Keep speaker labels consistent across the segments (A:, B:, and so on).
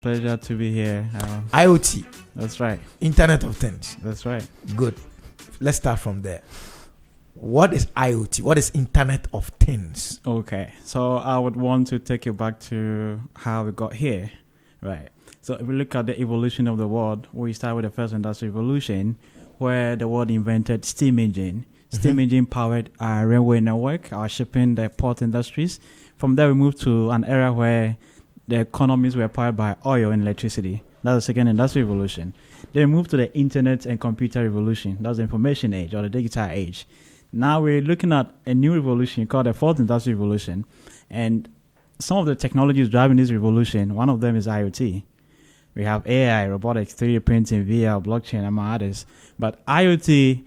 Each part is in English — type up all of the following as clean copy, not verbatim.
A: Pleasure to be here.
B: IoT.
A: That's right.
B: Internet of Things.
A: That's right.
B: Good. Let's start from there. What is IoT? What is Internet of Things?
A: Okay. So I would want to take you back to how we got here. Right. So if we look at the evolution of the world, we start with the first industrial revolution, where the world invented steam engine. Steam engine powered our railway network, our shipping, the port industries. From there, we moved to an era where the economies were powered by oil and electricity. That's the second industrial revolution. Then we moved to the internet and computer revolution. That's the information age or the digital age. Now we're looking at a new revolution called the fourth industrial revolution. And some of the technologies driving this revolution, one of them is IoT. We have AI, robotics, 3D printing, VR, blockchain, among others. But IoT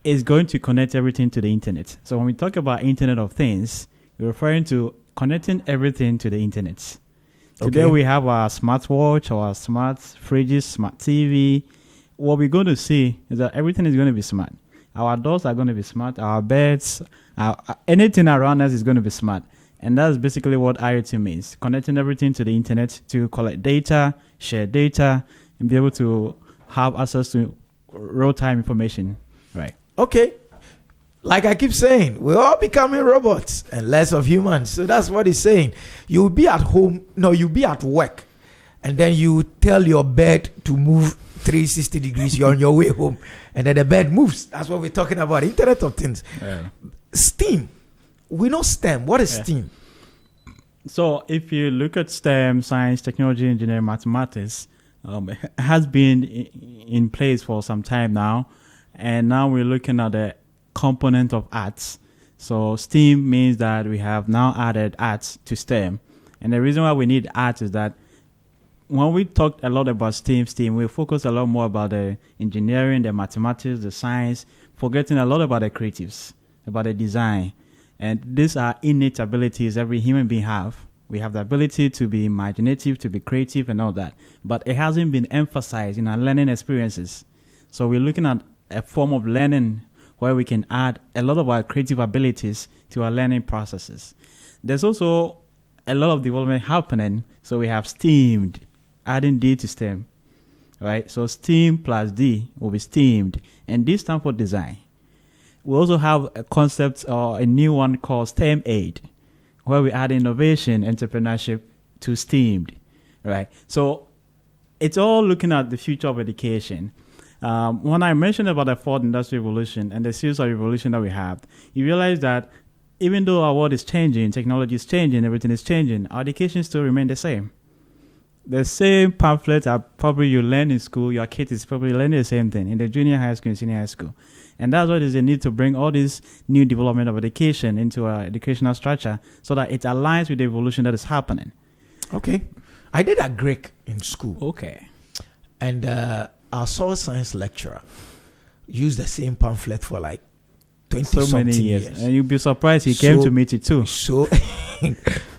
A: is going to connect everything to the internet. So when we talk about Internet of Things, we're referring to connecting everything to the internet. Today we have our smartwatch, our smart fridges, smart TV. What we're going to see is that everything is going to be smart. Our doors are going to be smart. Our beds, anything around us is going to be smart. And that's basically what IoT means. Connecting everything to the internet to collect data, share data, and be able to have access to real-time information. Right.
B: Okay. Like I keep saying, we're all becoming robots and less of humans. So that's what he's saying. You'll be at home, you'll be at work, and then you tell your bed to move 360 degrees. You're on your way home, and then the bed moves. That's what we're talking about. Internet of Things. Yeah. STEAM. We know STEM. What is STEAM?
A: So if you look at STEM, science, technology, engineering, mathematics, it has been in place for some time now. And now we're looking at the component of arts. So STEAM means that we have now added arts to STEM. And the reason why we need arts is that when we talked a lot about STEAM, we focus a lot more about the engineering, the mathematics, the science, forgetting a lot about the creatives, about the design. And these are innate abilities every human being have. We have the ability to be imaginative, to be creative and all that. But it hasn't been emphasized in our learning experiences. So we're looking at a form of learning where we can add a lot of our creative abilities to our learning processes. There's also a lot of development happening. So we have STEAMed, adding D to STEM, right? So STEAM plus D will be STEAMed, and D stands for design. We also have a concept or a new one called STEM Aid, where we add innovation, entrepreneurship to STEAMed, right? So it's all looking at the future of education. When I mentioned about the fourth industrial revolution and the series of revolution that we have, you realize that even though our world is changing, technology is changing, everything is changing, our education still remains the same. The same pamphlet that probably you learn in school, your kid is probably learning the same thing in the junior high school and senior high school. And that's why there's a need to bring all this new development of education into our educational structure so that it aligns with the evolution that is happening.
B: Okay. I did a Greek in school.
A: Okay.
B: And our soil science lecturer used the same pamphlet for like 20 so many years.
A: And you'd be surprised he came to meet it too.
B: So,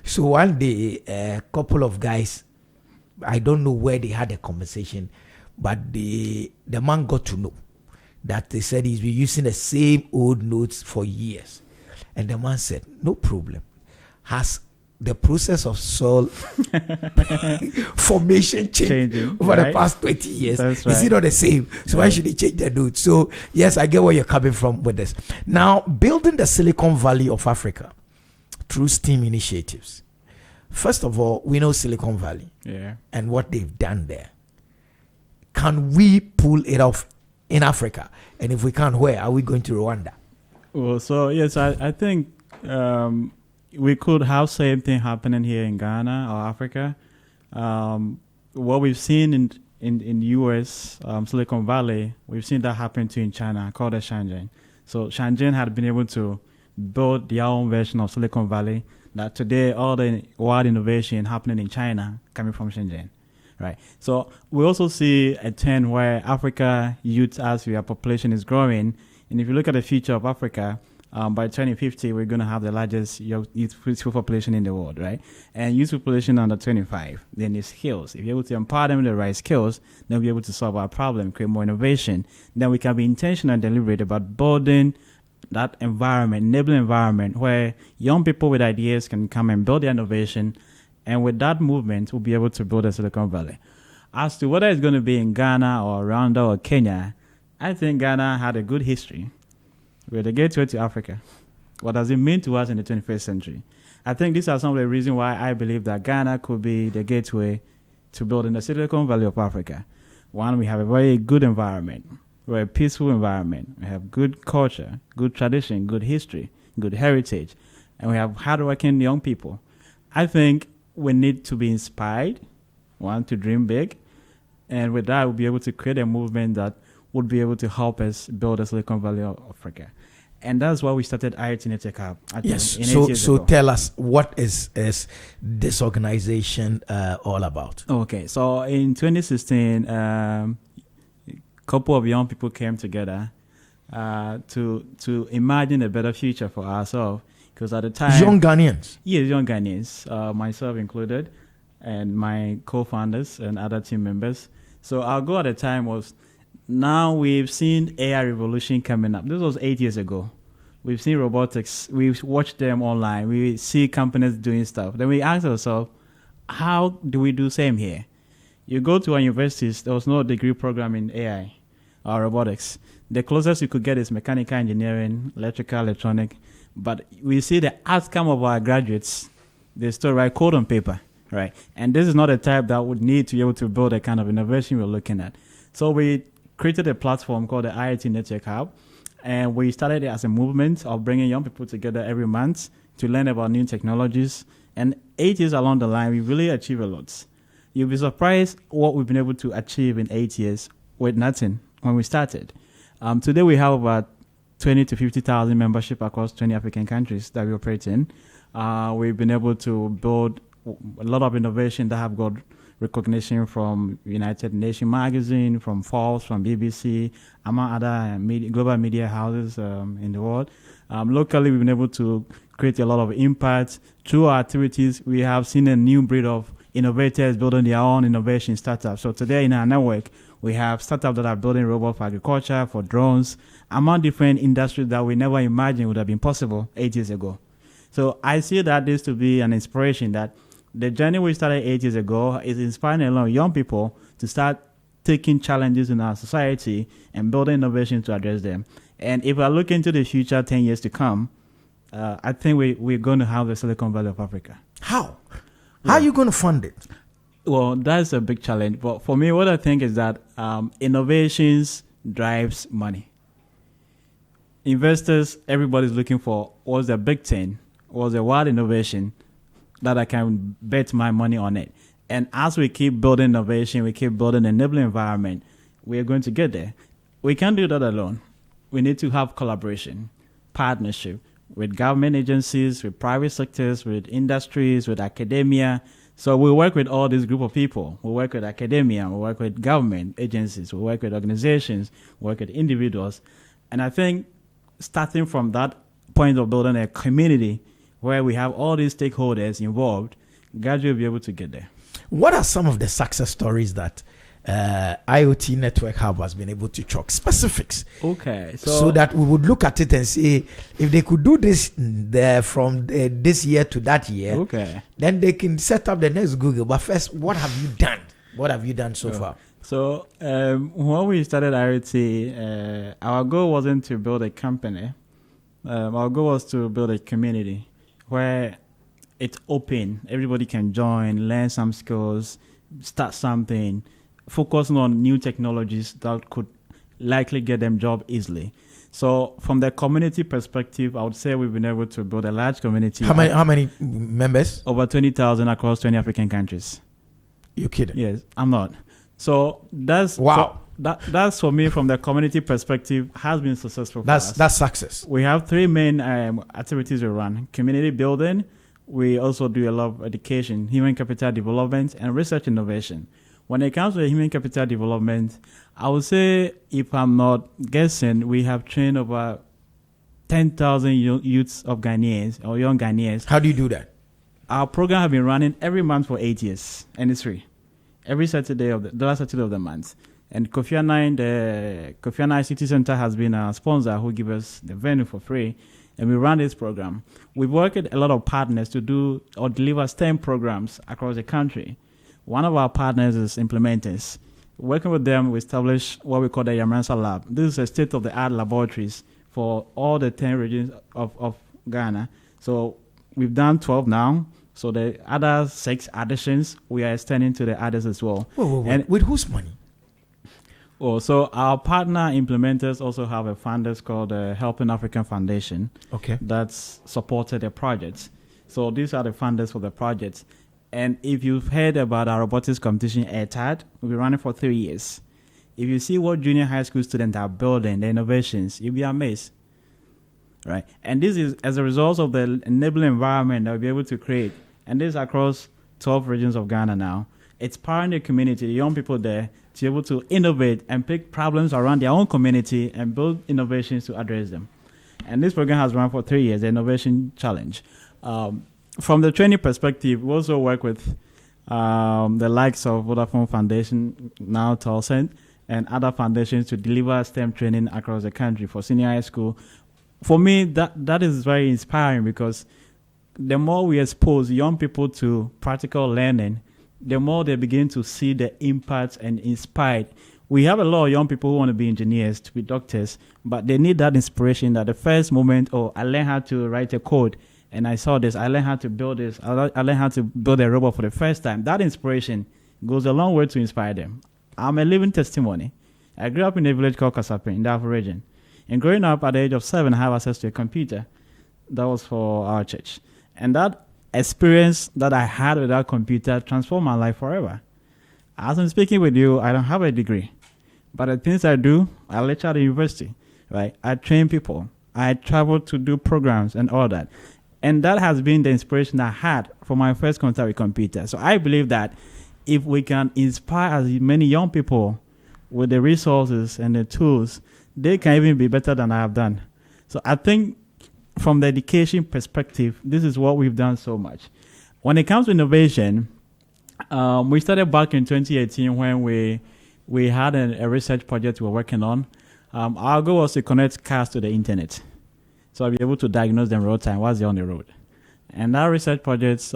B: so one day, a couple of guys, I don't know where they had a conversation, but the man got to know that they said he's been using the same old notes for years. And the man said, no problem. Has the process of soil formation changed over the past 20 years? That's right. Is it not the same? So why should he change the notes? So yes, I get where you're coming from with this. Now, building the Silicon Valley of Africa through STEAM initiatives. First of all, we know Silicon Valley and what they've done there. Can we pull it off in Africa? And if we can't, where? Are we going to Rwanda?
A: Well, so yes, I think we could have same thing happening here in Ghana or Africa. What we've seen in the US, Silicon Valley, we've seen that happen too in China, called the Shenzhen. So Shenzhen had been able to build their own version of Silicon Valley. That today all the wild innovation happening in China coming from Shenzhen. Right. So we also see a trend where Africa youth, as our population is growing, and if you look at the future of Africa, by 2050, we're going to have the largest youthful population in the world, right? And youth population under 25, then the skills. If you're able to empower them with the right skills, then we'll be able to solve our problem, create more innovation. Then we can be intentional and deliberate about building that environment, enabling environment where young people with ideas can come and build their innovation And with that movement, we'll be able to build a Silicon Valley. As to whether it's going to be in Ghana or Rwanda or Kenya, I think Ghana had a good history. We're the gateway to Africa. What does it mean to us in the 21st century? I think these are some of the reasons why I believe that Ghana could be the gateway to building the Silicon Valley of Africa. One, we have a very good environment, very peaceful environment. We have good culture, good tradition, good history, good heritage, and we have hardworking young people. I think we need to be inspired, one, to dream big, and with that, we'll be able to create a movement that would be able to help us build a Silicon Valley of Africa. And that's why we started IoT Network Hub.
B: Yes. So tell us, what is this organization all about?
A: Okay. So in 2016, a couple of young people came together to imagine a better future for ourselves. Because at the time,
B: young Ghanaians.
A: Yes, young Ghanaians, myself included, and my co-founders and other team members. So our goal at the time was, now we've seen AI revolution coming up. This was 8 years ago. We've seen robotics. We've watched them online. We see companies doing stuff. Then we asked ourselves, how do we do same here? You go to our universities, there was no degree program in AI or robotics. The closest you could get is mechanical engineering, electrical, electronic. But we see the outcome of our graduates, they still write code on paper, right? And this is not a type that would need to be able to build a kind of innovation we're looking at. So we created a platform called the IoT Network Hub, and we started it as a movement of bringing young people together every month to learn about new technologies. And 8 years along the line, we really achieved a lot. You'll be surprised what we've been able to achieve in 8 years with nothing when we started. Today we have about 20 to 50,000 membership across 20 African countries that we operate in. We've been able to build a lot of innovation that have got recognition from United Nations Magazine, from Forbes, from BBC, among other global media houses in the world. Locally, we've been able to create a lot of impact. Through our activities, we have seen a new breed of innovators building their own innovation startups. So today in our network, we have startups that are building robots for agriculture, for drones, among different industries that we never imagined would have been possible 8 years ago. So I see that this to be an inspiration, that the journey we started 8 years ago is inspiring a lot of young people to start taking challenges in our society and building innovation to address them. And if I look into the future 10 years to come, I think we're going to have the Silicon Valley of Africa.
B: How? How are you going to fund it?
A: Well, that's a big challenge. But for me, what I think is that innovations drives money. Investors, everybody's looking for what's the big thing, what's the wild innovation that I can bet my money on it. And as we keep building innovation, we keep building an enabling environment, we are going to get there. We can't do that alone. We need to have collaboration, partnership with government agencies, with private sectors, with industries, with academia. So we work with all this group of people. We work with academia, we work with government agencies, we work with organizations, we work with individuals. And I think starting from that point of building a community where we have all these stakeholders involved, gradually we'll be able to get there.
B: What are some of the success stories that IoT Network Hub has been able to chalk? Specifics.
A: Okay.
B: So that we would look at it and say, if they could do this from this year to that year,
A: okay,
B: then they can set up the next Google. But first, what have you done? What have you done so far?
A: So when we started IoT, our goal wasn't to build a company. Our goal was to build a community where it's open. Everybody can join, learn some skills, start something, focusing on new technologies that could likely get them job easily. So from the community perspective, I would say we've been able to build a large community.
B: How many members?
A: Over 20,000 across 20 African countries.
B: You're kidding?
A: Yes, I'm not. So that's
B: wow.
A: That's for me, from the community perspective, has been successful for us.
B: That's success.
A: We have three main activities we run: community building. We also do a lot of education, human capital development, and research innovation. When it comes to human capital development, I would say, if I'm not guessing, we have trained over 10,000 youths of Ghanaians or young Ghanaians.
B: How do you do that?
A: Our program has been running every month for 8 years, and it's free. Every Saturday the last Saturday of the month. And Kofi Annan, the Kofi Annan City Center has been a sponsor who gives us the venue for free. and we run this program. We've worked with a lot of partners to do or deliver STEM programs across the country. One of our partners is Implementers. Working with them, we established what we call the Yamansa Lab. This is a state-of-the-art laboratories for all the 10 regions of Ghana. So we've done 12 now. So the other 6 additions, we are extending to the others as well.
B: Whoa. And with whose money?
A: Oh, so our partner Implementers also have a funders called the Helping African Foundation.
B: Okay.
A: That's supported the projects. So these are the funders for the projects. And if you've heard about our robotics competition, ETAD, we've been running for 3 years. If you see what junior high school students are building, the innovations, you'll be amazed. Right? And this is as a result of the enabling environment that we'll be able to create. And this is across 12 regions of Ghana now. It's powering the community, the young people there, to be able to innovate and pick problems around their own community and build innovations to address them. And this program has run for 3 years, the Innovation Challenge. From the training perspective, we also work with the likes of Vodafone Foundation, now Tolcent, and other foundations to deliver STEM training across the country for senior high school. For me, that is very inspiring because the more we expose young people to practical learning, the more they begin to see the impact and inspired. We have a lot of young people who want to be engineers, to be doctors, but they need that inspiration that the first moment, I learned how to write a code, and I saw this, I learned how to build this, I learned how to build a robot for the first time. That inspiration goes a long way to inspire them. I'm a living testimony. I grew up in a village called Kasape in the Afro region. And growing up at the age of 7, I have access to a computer. That was for our church. And that experience that I had with that computer transformed my life forever. As I'm speaking with you, I don't have a degree. But the things I do, I lecture at the university, right? I train people. I travel to do programs and all that. And that has been the inspiration I had for my first contact with computers. So I believe that if we can inspire as many young people with the resources and the tools, they can even be better than I have done. So I think from the education perspective, this is what we've done so much. When it comes to innovation, we started back in 2018 when we had a research project we were working on. Our goal was to connect cars to the internet. So I'll be able to diagnose them real time while they're on the road. And that research project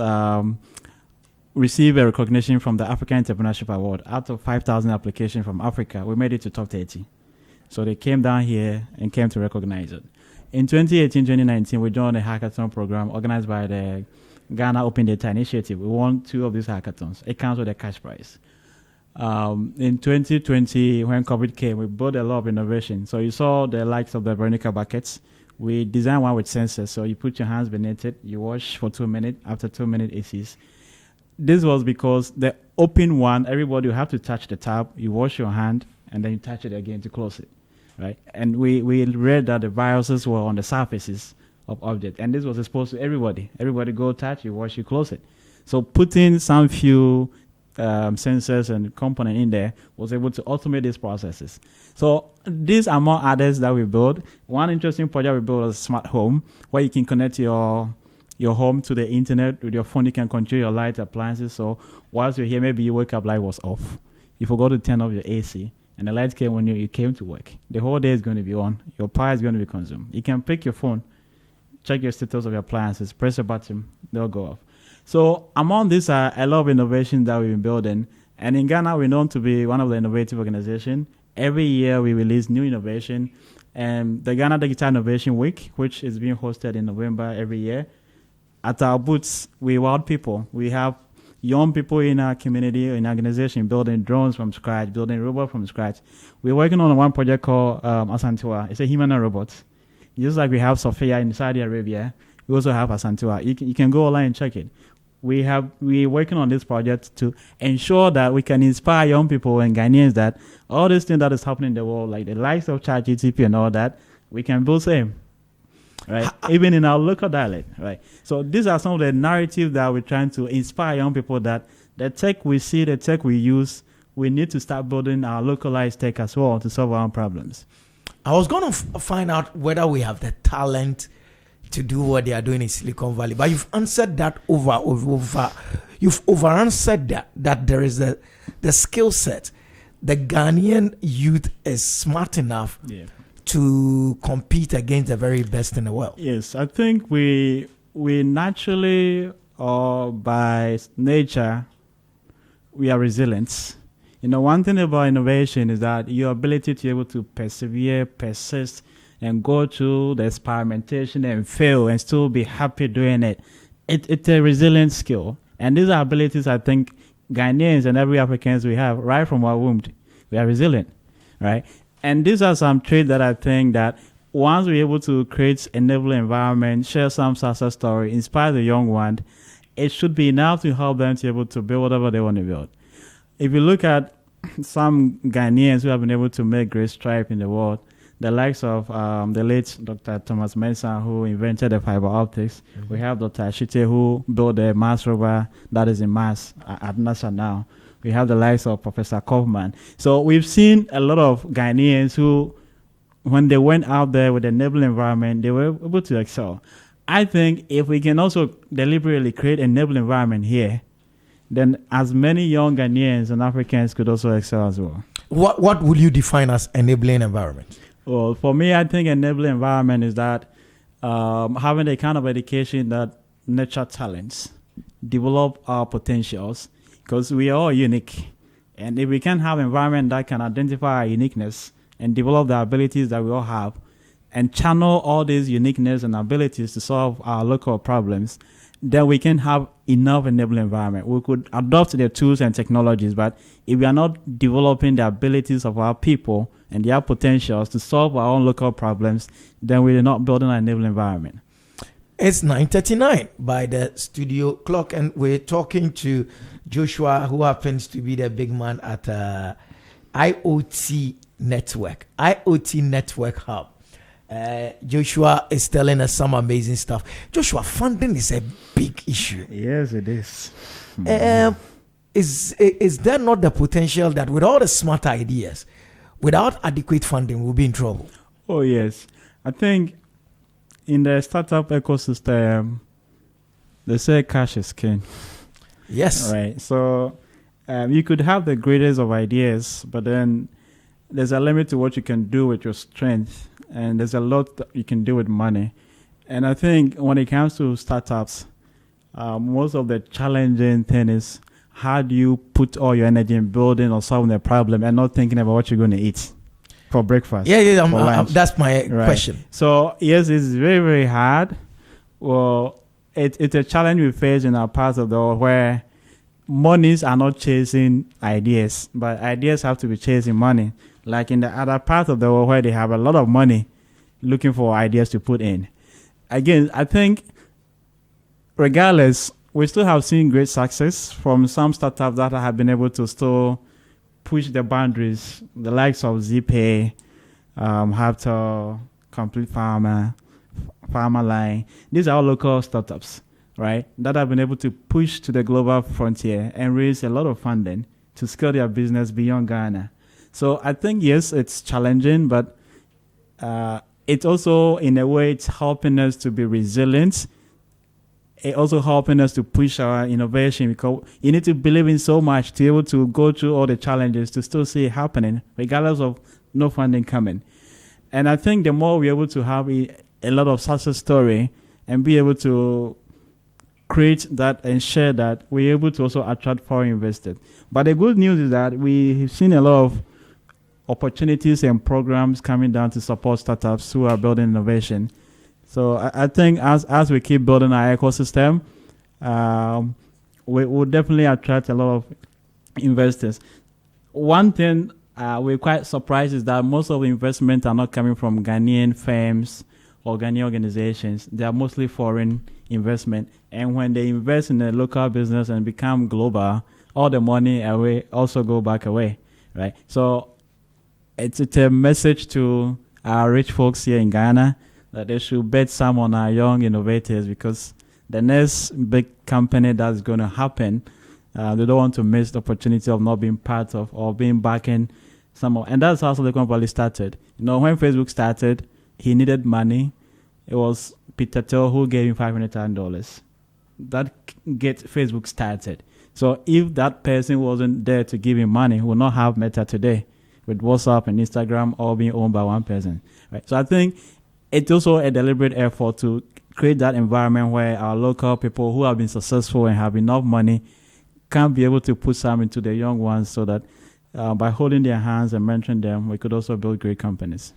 A: received a recognition from the African Entrepreneurship Award. Out of 5,000 applications from Africa, we made it to top 30. So they came down here and came to recognize it. In 2018-2019, we joined a hackathon program organized by the Ghana Open Data Initiative. We won 2 of these hackathons. It comes with a cash prize. In 2020, when COVID came, we built a lot of innovation. So you saw the likes of the Veronica buckets. We designed one with sensors. So you put your hands beneath it, you wash for 2 minutes. After 2 minutes, it ceases. This was because the open one, everybody will have to touch the tap. You wash your hand, and then you touch it again to close it. Right? And we read that the viruses were on the surfaces of objects. And this was exposed to everybody. Everybody go touch, you wash, you close it. So putting some few sensors and components in there was able to automate these processes. So these are among others that we built. One interesting project we built was Smart Home, where you can connect your home to the internet. With your phone, you can control your light appliances. So whilst you're here, maybe you wake up, light was off. You forgot to turn off your AC. And the lights came when you came to work. The whole day is going to be on. Your power is going to be consumed. You can pick your phone, check your status of your appliances, press a button, they'll go off. So among these are a lot of innovations that we've been building. And in Ghana, we're known to be one of the innovative organizations. Every year we release new innovation. And the Ghana Digital Innovation Week, which is being hosted in November every year. At our booths, we reward people. We have young people in our community, in our organization, building drones from scratch, building robots from scratch. We're working on one project called Asantua. It's a humanoid robot. Just like we have Sophia in Saudi Arabia, we also have Asantua. You can go online and check it. We're working on this project to ensure that we can inspire young people and Ghanaians that all these things that is happening in the world, like the likes of ChatGPT and all that, we can build same. Right, even in our local dialect, right? So these are some of the narratives that we're trying to inspire young people that the tech we see, the tech we use, we need to start building our localized tech as well to solve our own problems.
B: I was going to find out whether we have the talent to do what they are doing in Silicon Valley, but you've answered that you've over-answered that there is the skill set. The Ghanaian youth is smart enough to compete against the very best in the world?
A: Yes, I think we naturally or by nature we are resilient. One thing about innovation is that your ability to be able to persevere, persist, and go through the experimentation and fail and still be happy doing it. It's a resilient skill. And these are abilities I think Ghanaians and every Africans we have right from our womb. We are resilient, right? And these are some traits that I think that once we're able to create an enabling environment, share some success story, inspire the young one, it should be enough to help them to be able to build whatever they want to build. If you look at some Ghanaians who have been able to make great strides in the world, the likes of the late Dr. Thomas Mensah, who invented the fiber optics. Mm-hmm. We have Dr. Ashite, who built the Mars rover that is in Mars at NASA now. We have the likes of Professor Kaufman. So we've seen a lot of Ghanaians who, when they went out there with the enabling environment, they were able to excel. I think if we can also deliberately create an enabling environment here, then as many young Ghanaians and Africans could also excel as well.
B: What would you define as enabling environment?
A: Well, for me, I think enabling environment is that having a kind of education that nurture talents, develop our potentials, because we are all unique. And if we can have an environment that can identify our uniqueness and develop the abilities that we all have and channel all these uniqueness and abilities to solve our local problems, then we can have enough enabling environment. We could adopt the tools and technologies, but if we are not developing the abilities of our people and their potentials to solve our own local problems, then we are not building an enabling environment.
B: It's 9:39 by the studio clock, and we're talking to Joshua, who happens to be the big man at IoT Network Hub. Joshua is telling us some amazing stuff. Joshua, funding is a big issue.
A: Yes, it is.
B: Is there not the potential that with all the smart ideas, without adequate funding, we'll be in trouble?
A: Oh, yes. I think in the startup ecosystem, they say cash is king.
B: Yes.
A: Right. So you could have the greatest of ideas, but then there's a limit to what you can do with your strength. And there's a lot that you can do with money. And I think when it comes to startups, most of the challenging thing is how do you put all your energy in building or solving a problem and not thinking about what you're going to eat for breakfast?
B: Yeah, that's my question.
A: So, yes, it's very, very hard. Well, it's a challenge we face in our parts of the world where monies are not chasing ideas, but ideas have to be chasing money. Like in the other parts of the world where they have a lot of money looking for ideas to put in. Again, I think regardless, we still have seen great success from some startups that have been able to still push the boundaries. The likes of ZPay, Haptor, Complete Pharma, Pharmaline. These are all local startups, right? That have been able to push to the global frontier and raise a lot of funding to scale their business beyond Ghana. So I think, yes, it's challenging, but it's also, in a way, it's helping us to be resilient. It's also helping us to push our innovation because you need to believe in so much to be able to go through all the challenges to still see it happening, regardless of no funding coming. And I think the more we're able to have a lot of success story and be able to create that and share that, we're able to also attract foreign investors. But the good news is that we've seen a lot of opportunities and programs coming down to support startups who are building innovation. So I think as we keep building our ecosystem, we will definitely attract a lot of investors. One thing we're quite surprised is that most of the investment are not coming from Ghanaian firms or Ghanaian organizations. They are mostly foreign investment. And when they invest in a local business and become global, all the money also go back away, right? So it's a message to our rich folks here in Ghana that they should bet some on our young innovators because the next big company that's going to happen, they don't want to miss the opportunity of not being part of or being backing some of. And that's how Silicon Valley started. When Facebook started, he needed money. It was Peter Thiel who gave him $500,000. That gets Facebook started. So if that person wasn't there to give him money, we would not have Meta today. with WhatsApp and Instagram all being owned by one person. Right. So I think it's also a deliberate effort to create that environment where our local people who have been successful and have enough money can be able to put some into the young ones, so that by holding their hands and mentoring them, we could also build great companies.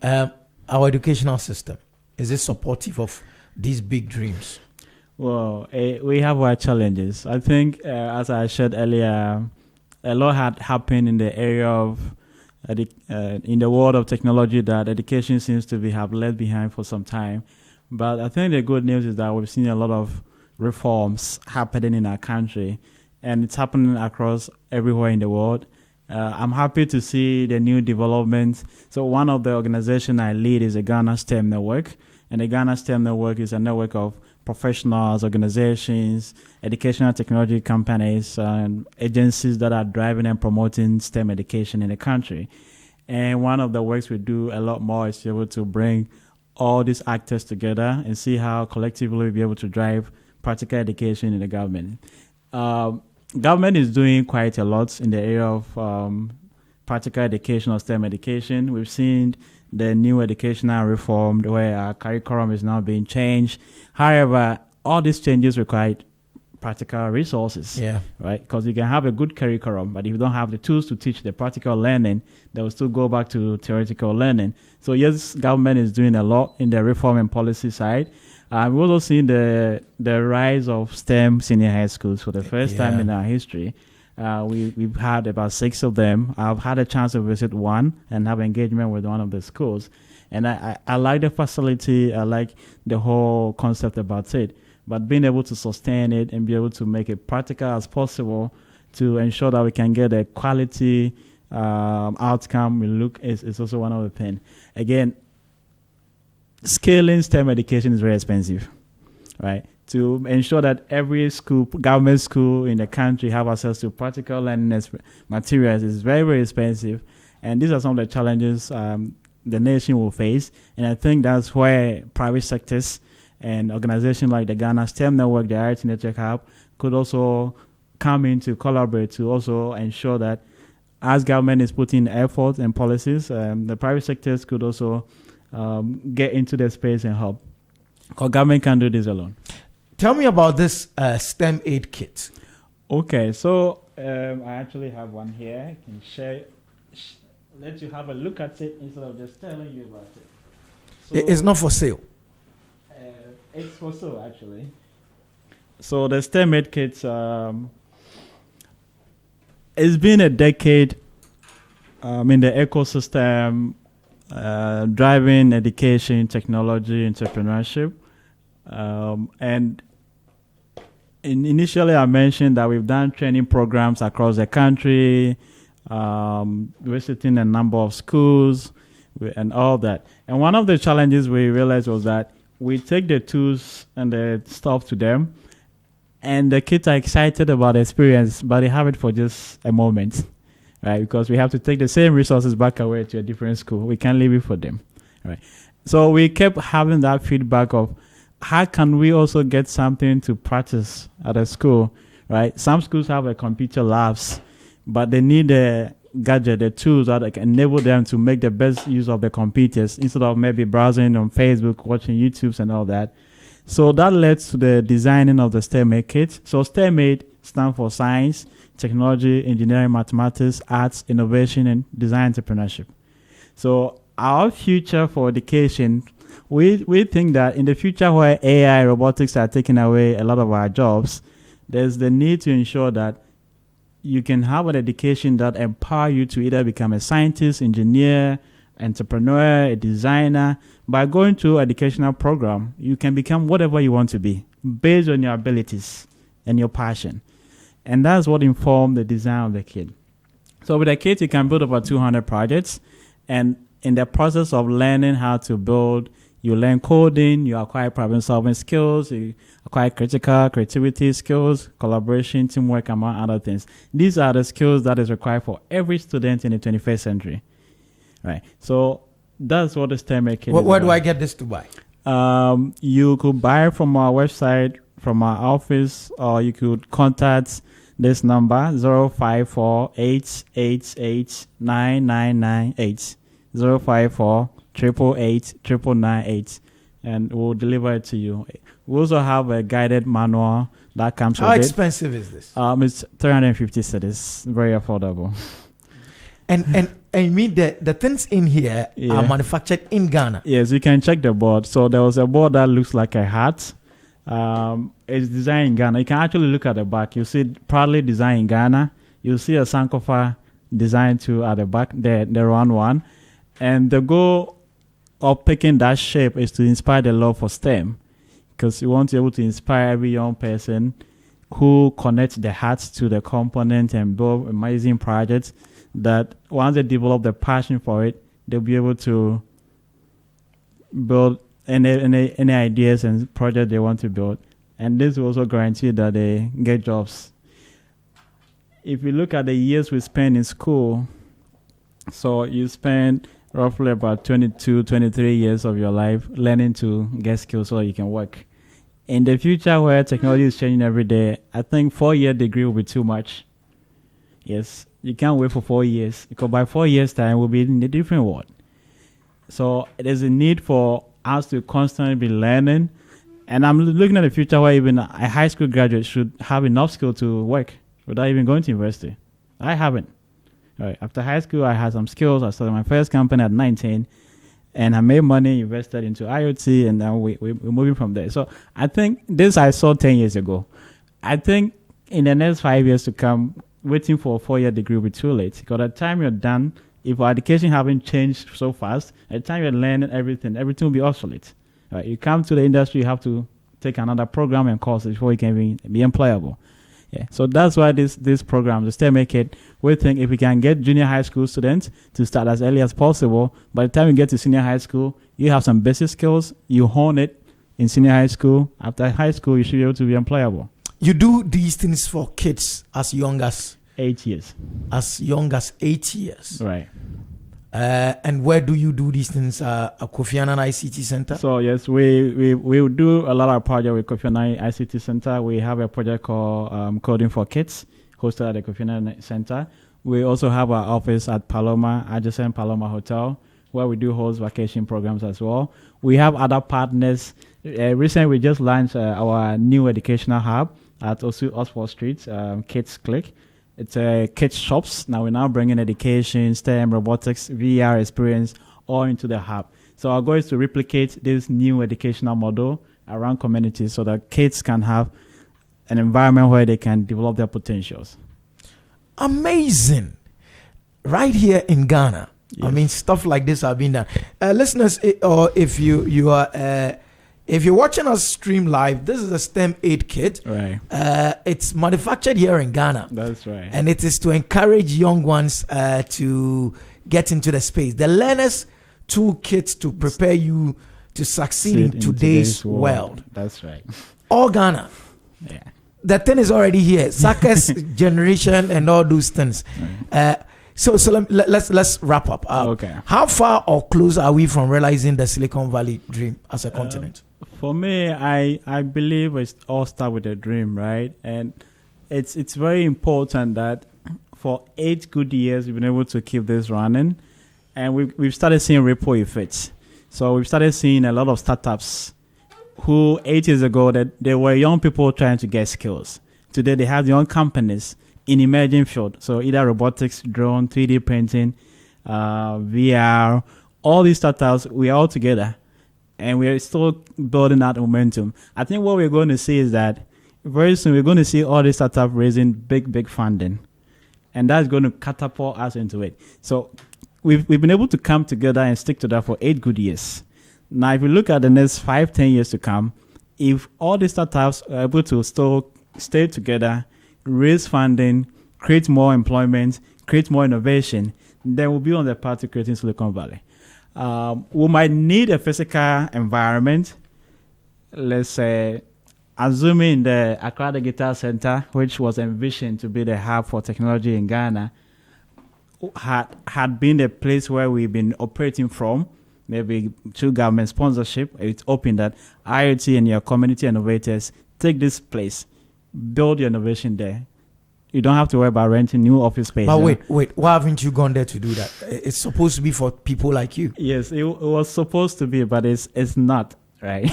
B: Our educational system, is it supportive of these big dreams?
A: Well, we have our challenges. I think, as I shared earlier, a lot had happened in the area of in the world of technology that education seems to have left behind for some time. But I think the good news is that we've seen a lot of reforms happening in our country, and it's happening across everywhere in the world. I'm happy to see the new developments. So one of the organizations I lead is the Ghana STEM Network, and the Ghana STEM Network is a network of professionals, organizations, educational technology companies, and agencies that are driving and promoting STEM education in the country. And one of the works we do a lot more is to be able to bring all these actors together and see how collectively we'll be able to drive practical education in the government. Government is doing quite a lot in the area of practical education or STEM education. We've seen the new educational reform where our curriculum is now being changed. However, all these changes require practical resources, right? Because you can have a good curriculum, but if you don't have the tools to teach the practical learning, they will still go back to theoretical learning. So yes, government is doing a lot in the reform and policy side. We've also seen the rise of STEM senior high schools for the first time in our history. We've had about 6 of them. I've had a chance to visit one and have engagement with one of the schools. And I like the facility. I like the whole concept about it. But being able to sustain it and be able to make it practical as possible to ensure that we can get a quality outcome is also one of the things. Again, scaling STEM education is very expensive, right? To ensure that every school, government school in the country have access to practical learning materials is very, very expensive. And these are some of the challenges the nation will face. And I think that's where private sectors and organizations like the Ghana STEM Network, the IRT Network Hub, could also come in to collaborate to also ensure that as government is putting effort and policies, the private sectors could also get into the space and help. Because government can't do this alone.
B: Tell me about this STEM aid kit.
A: Okay, so I actually have one here. I can share, let you have a look at it instead of just telling you about it. So,
B: it's not for sale.
A: It's for sale, actually. So the STEM aid kit, it's been a decade in the ecosystem, driving education, technology, entrepreneurship. And initially I mentioned that we've done training programs across the country, visiting a number of schools and all that. And one of the challenges we realized was that we take the tools and the stuff to them, and the kids are excited about the experience, but they have it for just a moment, right? Because we have to take the same resources back away to a different school. We can't leave it for them, right? So we kept having that feedback of how can we also get something to practice at a school, right? Some schools have a computer labs, but they need a gadget, the tools that can enable them to make the best use of the computers instead of maybe browsing on Facebook, watching YouTubes and all that. So that led to the designing of the STEM aid kit. So STEM aid stands for science, technology, engineering, mathematics, arts, innovation, and design entrepreneurship. So our future for education, we think that in the future where AI, robotics are taking away a lot of our jobs, there's the need to ensure that you can have an education that empower you to either become a scientist, engineer, entrepreneur, a designer. By going through educational program, you can become whatever you want to be based on your abilities and your passion. And that's what informed the design of the kit. So with a kit, you can build over 200 projects. And in the process of learning how to build, you learn coding, you acquire problem-solving skills, you acquire creativity skills, collaboration, teamwork, among other things. These are the skills that is required for every student in the 21st century, right? So that's what the STEM kit is.
B: Where do I get this to buy?
A: You could buy from our website, from our office, or you could contact this number 054-888-9998, 054-888-9998, and we'll deliver it to you. We also have a guided manual that comes with it.
B: How expensive is this?
A: It's 350 cedis, very affordable.
B: And I mean the things in here are manufactured in Ghana.
A: Yes, you can check the board. So there was a board that looks like a hat. It's designed in Ghana. You can actually look at the back. You see proudly designed in Ghana. You see a Sankofa design too at the back, the round one. And the goal of picking that shape is to inspire the love for STEM, because you want to be able to inspire every young person who connects the heart to the component and build amazing projects that once they develop the passion for it, they'll be able to build any ideas and projects they want to build. And this will also guarantee that they get jobs. If you look at the years we spend in school, so you spend roughly about 22, 23 years of your life learning to get skills so you can work. In the future where technology is changing every day, I think 4-year degree will be too much. Yes, you can't wait for 4 years, because by 4 years' time, we'll be in a different world. So there's a need for us to constantly be learning. And I'm looking at the future where even a high school graduate should have enough skill to work without even going to university. I haven't. Right. After high school, I had some skills. I started my first company at 19, and I made money, invested into IoT, and then we're moving from there. So I think this I saw 10 years ago. I think in the next 5 years to come, waiting for a 4-year degree will be too late. Because by the time you're done, if our education haven't changed so fast, at the time you're learning everything will be obsolete. Right? You come to the industry, you have to take another program and course before you can be employable. Yeah. So that's why this program, the STEM Make It, we think if we can get junior high school students to start as early as possible, by the time you get to senior high school, you have some basic skills, you hone it in senior high school. After high school, you should be able to be employable.
B: You do these things for kids as young as
A: 8 years.
B: As young as 8 years.
A: Right.
B: And where do you do these things? Kofi Annan ICT Center?
A: So yes, we do a lot of projects with Kofi Annan ICT Center. We have a project called Coding for Kids, hosted at the Kofi Annan Center. We also have our office at Paloma, adjacent Paloma Hotel, where we do host vacation programs as well. We have other partners. Recently, we just launched our new educational hub at Oxford Street, Kids Click. It's kids shops. Now we're bringing education, STEM, robotics, VR experience all into the hub. So our goal is to replicate this new educational model around communities so that kids can have an environment where they can develop their potentials.
B: Amazing. Right here in Ghana. Yes. I mean, stuff like this have been done. Listeners, or if you are... if you're watching us stream live, this is a STEM Aid kit.
A: Right.
B: It's manufactured here in Ghana.
A: That's right.
B: And it is to encourage young ones to get into the space. The Learner's Toolkit to prepare you to succeed in today's world.
A: That's right.
B: All Ghana.
A: Yeah.
B: The thing is already here. Suckers generation and all those things. Right. So let's wrap up.
A: Okay.
B: How far or close are we from realizing the Silicon Valley dream as a continent?
A: For me, I believe it all starts with a dream, right? And it's very important that for 8 good years we've been able to keep this running, and we've started seeing ripple effects. So we've started seeing a lot of startups who 8 years ago that they were young people trying to get skills. Today they have young companies in emerging field. So either robotics, drone, 3D printing, VR, all these startups, we are all together. And we're still building that momentum. I think what we're going to see is that very soon we're going to see all these startups raising big funding. And that's going to catapult us into it. So we've been able to come together and stick to that for 8 good years. Now, if you look at the next 5-10 years to come, if all these startups are able to still stay together, raise funding, create more employment, create more innovation, then we'll be on the path to creating Silicon Valley. We might need a physical environment. Let's say, assuming the Accra Digital Center, which was envisioned to be the hub for technology in Ghana, had been the place where we've been operating from, maybe through government sponsorship. It's open that IoT and your community innovators take this place, build your innovation there, you don't have to worry about renting new office space.
B: But wait, why haven't you gone there to do that? It's supposed to be for people like you.
A: Yes, it was supposed to be, but it's not, right?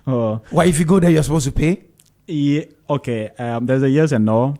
B: Why, if you go there, you're supposed to pay?
A: Yeah, okay. There's a yes and no.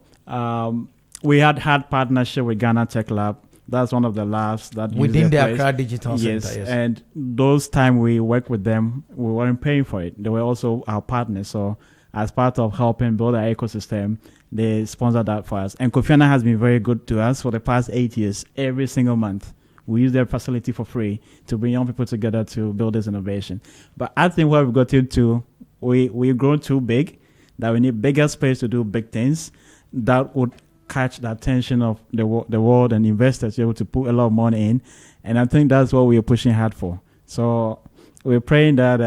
A: We had partnership with Ghana Tech Lab. That's one of the labs that
B: within the Accra Digital Center.
A: Yes, and those time we worked with them, we weren't paying for it. They were also our partners. So as part of helping build our ecosystem, they sponsored that for us. And Kofi Annan has been very good to us for the past 8 years. Every single month, we use their facility for free to bring young people together to build this innovation. But I think what we've got into, we've grown too big, that we need bigger space to do big things that would catch the attention of the world and investors, able to put a lot of money in. And I think that's what we are pushing hard for. So we're praying that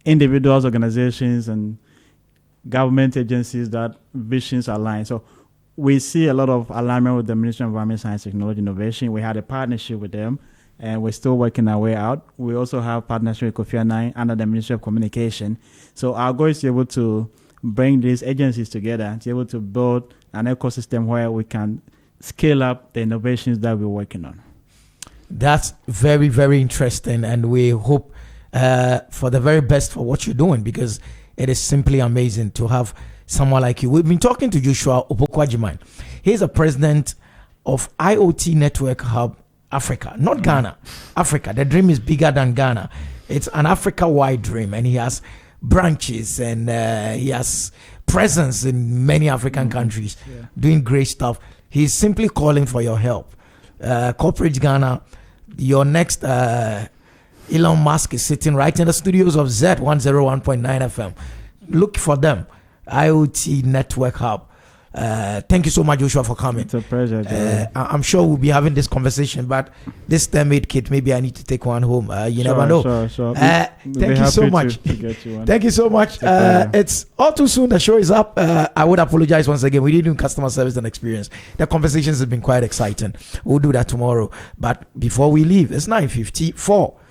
A: individuals, organizations, and government agencies, that visions align. So we see a lot of alignment with the Ministry of Environment, Science, Technology, Innovation. We had a partnership with them, and we're still working our way out. We also have partnership with Kofi Annan under the Ministry of Communication. So our goal is to be able to bring these agencies together, to be able to build an ecosystem where we can scale up the innovations that we're working on.
B: That's very, very interesting, and we hope for the very best for what you're doing, because it is simply amazing to have someone like you. We've been talking to Joshua Opoku-Agyeman. He's the president of IoT Network Hub Africa, not Ghana, Africa. The dream is bigger than Ghana. It's an Africa-wide dream, and he has branches, and he has presence in many African countries, doing great stuff. He's simply calling for your help. Corporate Ghana, your next Elon Musk is sitting right in the studios of Z101.9 FM. Look for them. IoT Network Hub. Thank you so much, Joshua, for coming.
A: It's a pleasure.
B: I'm sure we'll be having this conversation, but this ThermAid kit, maybe I need to take one home. You never know.
A: Sure.
B: Thank you so much. Thank you so much. It's all too soon. The show is up. I would apologize once again. We didn't do customer service and experience. The conversations have been quite exciting. We'll do that tomorrow. But before we leave, it's 9:54.